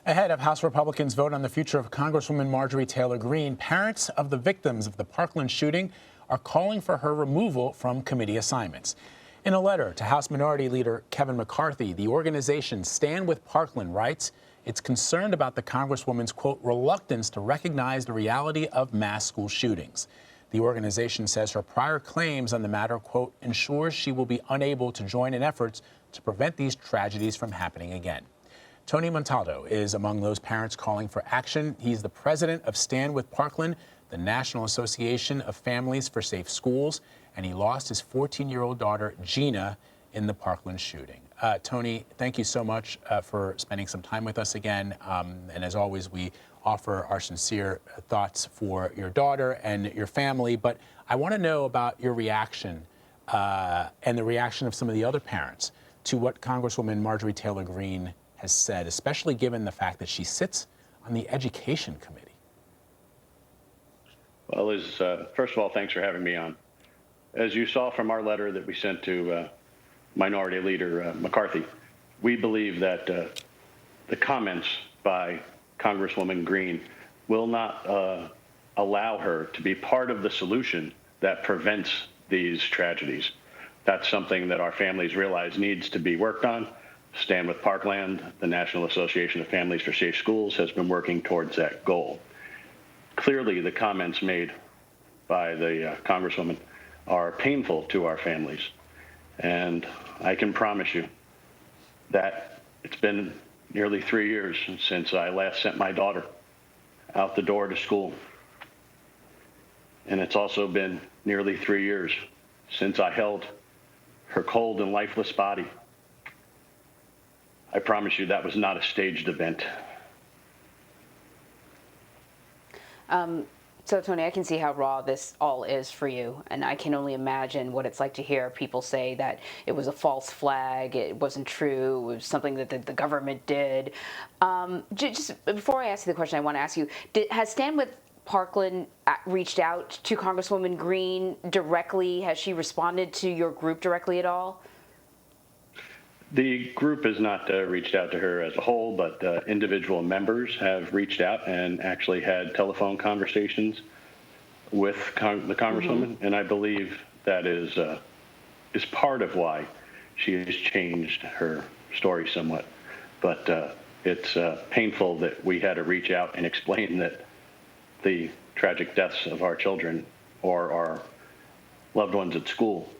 Ahead of House Republicans' vote on the future of Congresswoman Marjorie Taylor Greene, parents of the victims of the Parkland shooting are calling for her removal from committee assignments. In a letter to House Minority Leader Kevin McCarthy, the organization Stand with Parkland writes it's concerned about the Congresswoman's, quote, reluctance to recognize the reality of mass school shootings. The organization says her prior claims on the matter, quote, ensures she will be unable to join in efforts to prevent these tragedies from happening again. Tony Montalto is among those parents calling for action. He's the president of Stand with Parkland, the National Association of Families for Safe Schools, and he lost his 14-year-old daughter, Gina, in the Parkland shooting. Tony, thank you so much for spending some time with us again. And as always, we offer our sincere thoughts for your daughter and your family. But I want to know about your reaction and the reaction of some of the other parents to what Congresswoman Marjorie Taylor Greene has said, especially given the fact that she sits on the Education Committee. Well, Liz, first of all, thanks for having me on. As you saw from our letter that we sent to Minority Leader McCarthy, we believe that the comments by Congresswoman Greene will not allow her to be part of the solution that prevents these tragedies. That's something that our families realize needs to be worked on. Stand with Parkland, the National Association of Families for Safe Schools, has been working towards that goal. Clearly, the comments made by the Congresswoman are painful to our families. And I can promise you that it's been nearly 3 years since I last sent my daughter out the door to school. And it's also been nearly 3 years since I held her cold and lifeless body. I promise you that was not a staged event. So, Tony, I can see how raw this all is for you, and I can only imagine what it's like to hear people say that it was a false flag, it wasn't true, it was something that the government did. Just before I ask you the question, I want to ask you, has Stand with Parkland reached out to Congresswoman Greene directly? Has she responded to your group directly at all? The group has not reached out to her as a whole, but individual members have reached out and actually had telephone conversations with the Congresswoman, and I believe that is part of why she has changed her story somewhat. But it's painful that we had to reach out and explain that the tragic deaths of our children or our loved ones at school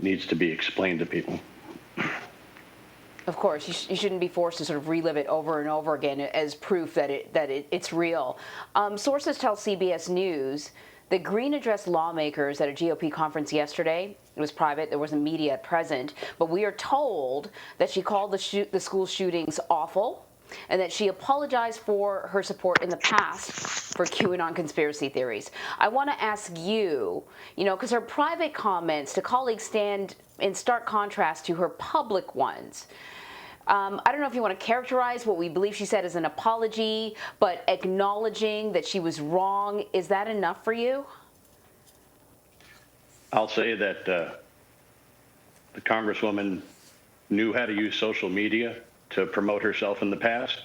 needs to be explained to people. Of course, you shouldn't be forced to sort of relive it over and over again as proof that it's real. Sources tell CBS News that Greene addressed lawmakers at a GOP conference yesterday. It was private, there wasn't media present, but we are told that she called the school shootings awful and that she apologized for her support in the past for QAnon conspiracy theories. I want to ask you, because her private comments to colleagues stand in stark contrast to her public ones. I don't know if you want to characterize what we believe she said as an apology, but acknowledging that she was wrong, is that enough for you? I'll say that the Congresswoman knew how to use social media to promote herself in the past.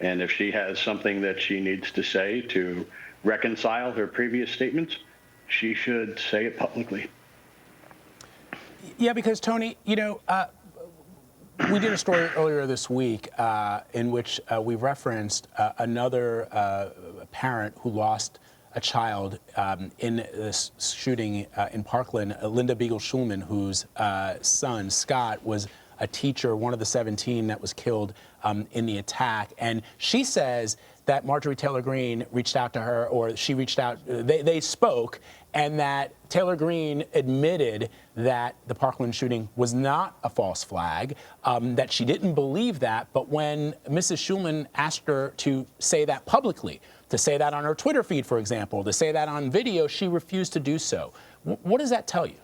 And if she has something that she needs to say to reconcile her previous statements, she should say it publicly. Yeah, because, Tony, we did a story earlier this week in which we referenced another parent who lost a child in this shooting in Parkland, Linda Beagle-Schulman, whose son, Scott, was a teacher, one of the 17 that was killed in the attack. And she says that Marjorie Taylor Greene reached out to her, or she reached out, they spoke, and that Taylor Greene admitted that the Parkland shooting was not a false flag, that she didn't believe that. But when Mrs. Schulman asked her to say that publicly, to say that on her Twitter feed, for example, to say that on video, she refused to do so. What does that tell you?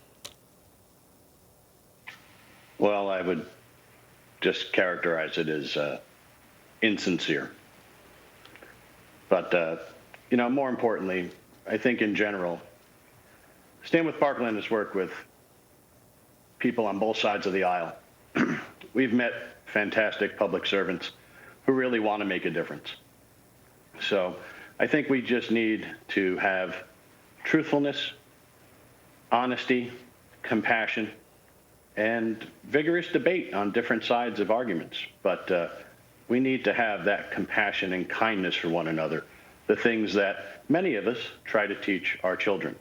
Well, I would just characterize it as insincere. But, more importantly, I think in general, Stand with Parkland has worked with people on both sides of the aisle. We've met fantastic public servants who who really want to make a difference. So I think we just need to have truthfulness, honesty, compassion, and vigorous debate on different sides of arguments. But we need to have that compassion and kindness for one another, the things that many of us try to teach our children.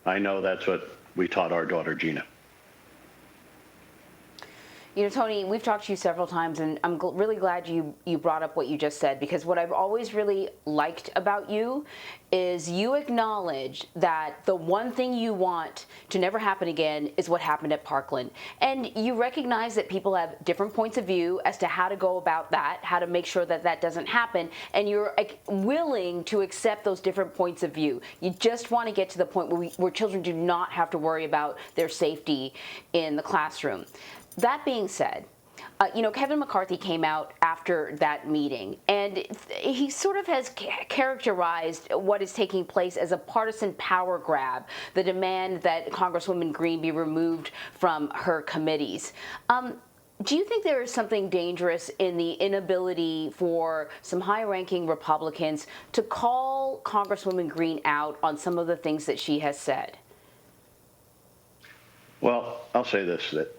I know that's what we taught our daughter, Gina. You know, Tony, we've talked to you several times, and I'm really glad you brought up what you just said, because what I've always really liked about you is you acknowledge that the one thing you want to never happen again is what happened at Parkland. And you recognize that people have different points of view as to how to go about that, how to make sure that that doesn't happen, and you're willing to accept those different points of view. You just want to get to the point where children do not have to worry about their safety in the classroom. That being said, you know, Kevin McCarthy came out after that meeting, and he sort of has characterized what is taking place as a partisan power grab, the demand that Congresswoman Greene be removed from her committees. Do you think there is something dangerous in the inability for some high-ranking Republicans to call Congresswoman Greene out on some of the things that she has said? Well, I'll say this, that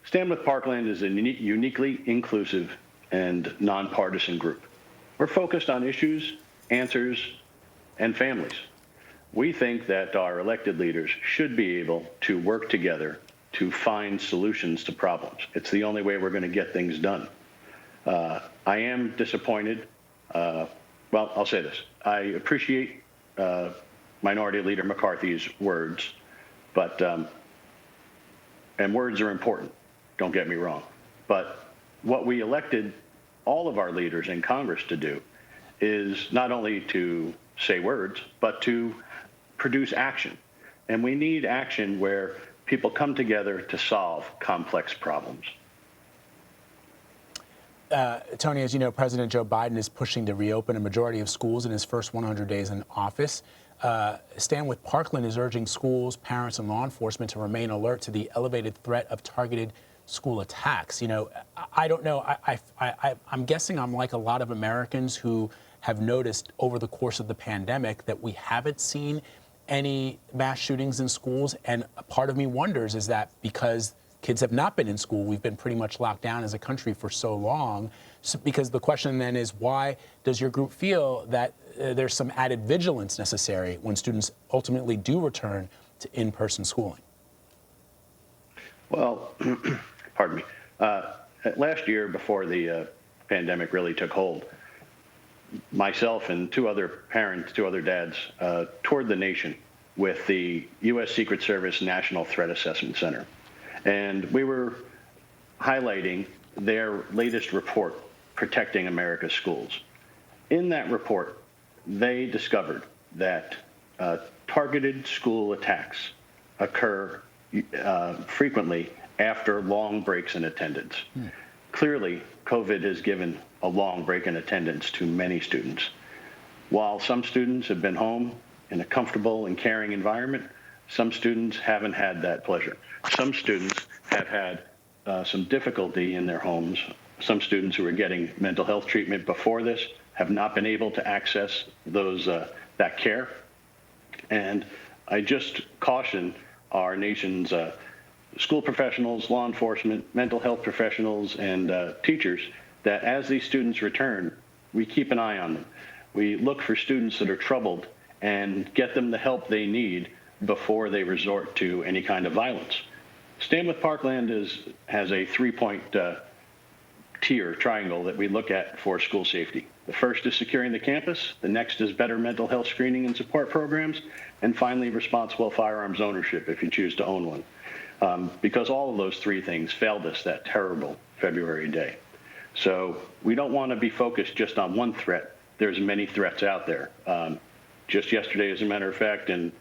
Stand with Parkland is a uniquely inclusive and nonpartisan group. We're focused on issues, answers, and families. We think that our elected leaders should be able to work together to find solutions to problems. It's the only way we're going to get things done. I am disappointed. Well, I'll say this. I appreciate Minority Leader McCarthy's words, but and words are important. Don't get me wrong. But what we elected all of our leaders in Congress to do is not only to say words, but to produce action. And we need action where people come together to solve complex problems. Tony, as you know, President Joe Biden is pushing to reopen a majority of schools in his first 100 days in office. Stand with Parkland is urging schools, parents, and law enforcement to remain alert to the elevated threat of targeted school attacks. You know, I don't know. I'm guessing I'm like a lot of Americans who have noticed over the course of the pandemic that we haven't seen any mass shootings in schools. And a part of me wonders, is that because kids have not been in school, we've been pretty much locked down as a country for so long. So, because the question then is, why does your group feel that there's some added vigilance necessary when students ultimately do return to in-person schooling? Well, pardon me. Last year, before the pandemic really took hold, myself and two other parents, two other dads, toured the nation with the U.S. Secret Service National Threat Assessment Center. And we were highlighting their latest report, Protecting America's Schools. In that report, they discovered that targeted school attacks occur frequently after long breaks in attendance. Clearly, COVID has given a long break in attendance to many students. While some students have been home in a comfortable and caring environment, some students haven't had that pleasure. Some students have had some difficulty in their homes. Some students who were getting mental health treatment before this have not been able to access that care. And I just caution our nation's school professionals, law enforcement, mental health professionals, and teachers that as these students return, we keep an eye on them. We look for students that are troubled and get them the help they need before they resort to any kind of violence. Stand with Parkland has a three-point tier triangle that we look at for school safety. The first is securing the campus. The next is better mental health screening and support programs. And finally, responsible firearms ownership if you choose to own one. Because all of those three things failed us that terrible February day. So we don't want to be focused just on one threat. There's many threats out there. Just yesterday, as a matter of fact, on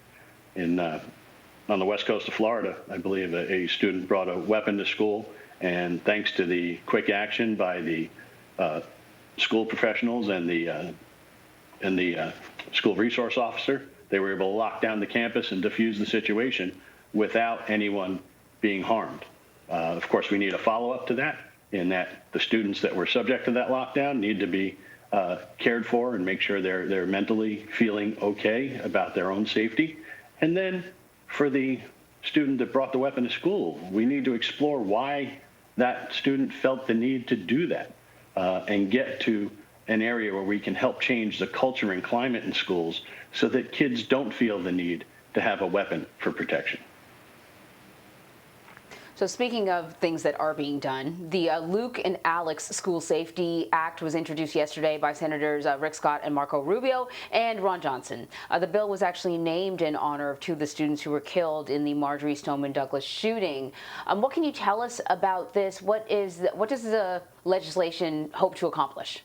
the west coast of Florida, I believe a student brought a weapon to school, and thanks to the quick action by the school professionals and the school resource officer, they were able to lock down the campus and defuse the situation without anyone being harmed. Of course, we need a follow-up to that, in that the students that were subject to that lockdown need to be cared for and make sure they're mentally feeling okay about their own safety. And then for the student that brought the weapon to school, we need to explore why that student felt the need to do that and get to an area where we can help change the culture and climate in schools so that kids don't feel the need to have a weapon for protection. So speaking of things that are being done, the Luke and Alex School Safety Act was introduced yesterday by Senators Rick Scott and Marco Rubio and Ron Johnson. The bill was actually named in honor of two of the students who were killed in the Marjorie Stoneman Douglas shooting. What can you tell us about this? What does the legislation hope to accomplish?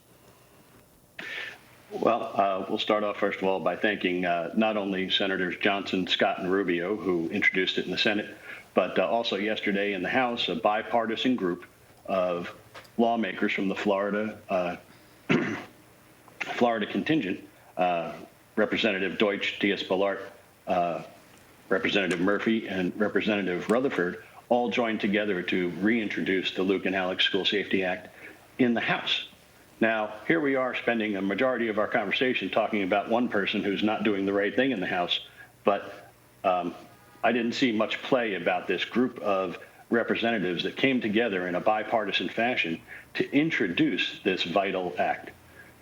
Well, we'll start off, first of all, by thanking not only Senators Johnson, Scott, and Rubio, who introduced it in the Senate, but also yesterday in the House, a bipartisan group of lawmakers from the Florida contingent, Representative Deutsch, Diaz-Balart, Representative Murphy, and Representative Rutherford, all joined together to reintroduce the Luke and Alex School Safety Act in the House. Now, here we are spending a majority of our conversation talking about one person who's not doing the right thing in the House, but I didn't see much play about this group of representatives that came together in a bipartisan fashion to introduce this vital act.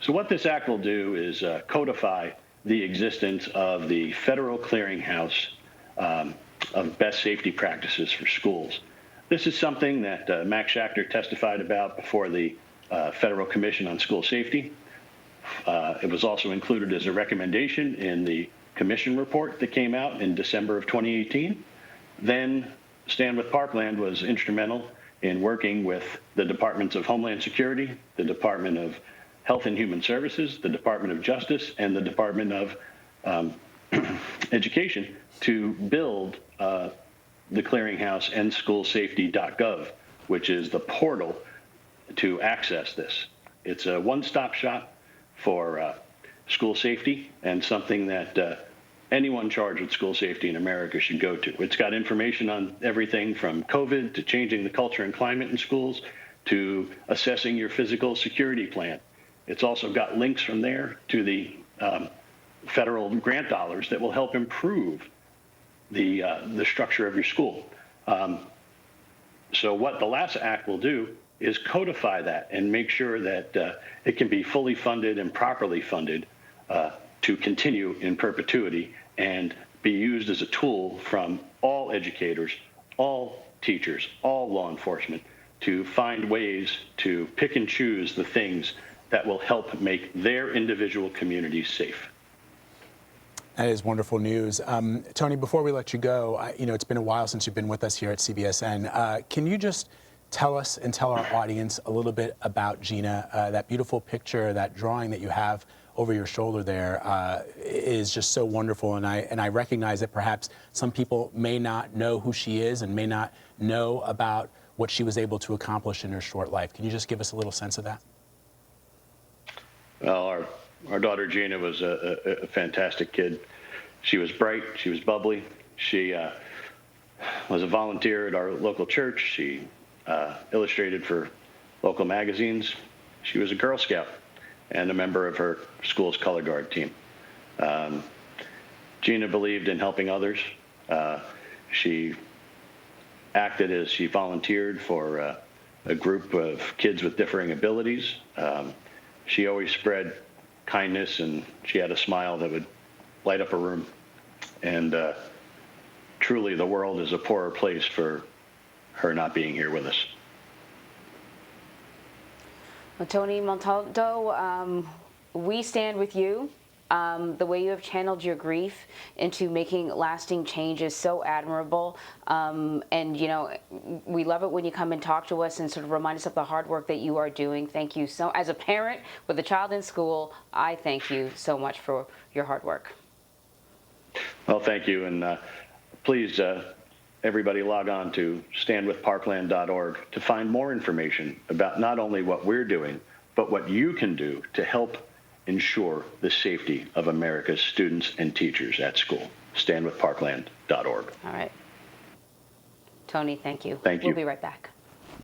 So what this act will do is codify the existence of the federal clearinghouse of best safety practices for schools. This is something that Max Schachter testified about before the Federal Commission on School Safety. It was also included as a recommendation in the Commission report that came out in December of 2018. Then Stand with Parkland was instrumental in working with the Departments of Homeland Security, the Department of Health and Human Services, the Department of Justice, and the Department of Education to build the clearinghouse endschoolsafety.gov, which is the portal to access this. It's a one-stop shop for school safety and something that anyone charged with school safety in America should go to. It's got information on everything from COVID to changing the culture and climate in schools to assessing your physical security plan. It's also got links from there to the federal grant dollars that will help improve the structure of your school. So what the last act will do is codify that and make sure that it can be fully funded and properly funded to continue in perpetuity and be used as a tool from all educators, all teachers, all law enforcement to find ways to pick and choose the things that will help make their individual communities safe. That is wonderful news. Tony, before we let you go, it's been a while since you've been with us here at CBSN. Can you just tell us and tell our audience a little bit about Gina? That beautiful picture, that drawing that you have over your shoulder there is just so wonderful. And I recognize that perhaps some people may not know who she is and may not know about what she was able to accomplish in her short life. Can you just give us a little sense of that? Well, our daughter Gina was a fantastic kid. She was bright. She was bubbly. She was a volunteer at our local church. She illustrated for local magazines. She was a Girl Scout and a member of her school's color guard team. Gina believed in helping others. She acted as she volunteered for a group of kids with differing abilities. She always spread kindness, and she had a smile that would light up a room. And truly, the world is a poorer place for her not being here with us. Well, Tony Montalto, we stand with you. The way you have channeled your grief into making lasting change is so admirable. And, we love it when you come and talk to us and sort of remind us of the hard work that you are doing. Thank you so, as a parent with a child in school, I thank you so much for your hard work. Well, thank you. And please, everybody log on to standwithparkland.org to find more information about not only what we're doing, but what you can do to help ensure the safety of America's students and teachers at school. Standwithparkland.org. All right. Tony, thank you. Thank you. We'll be right back.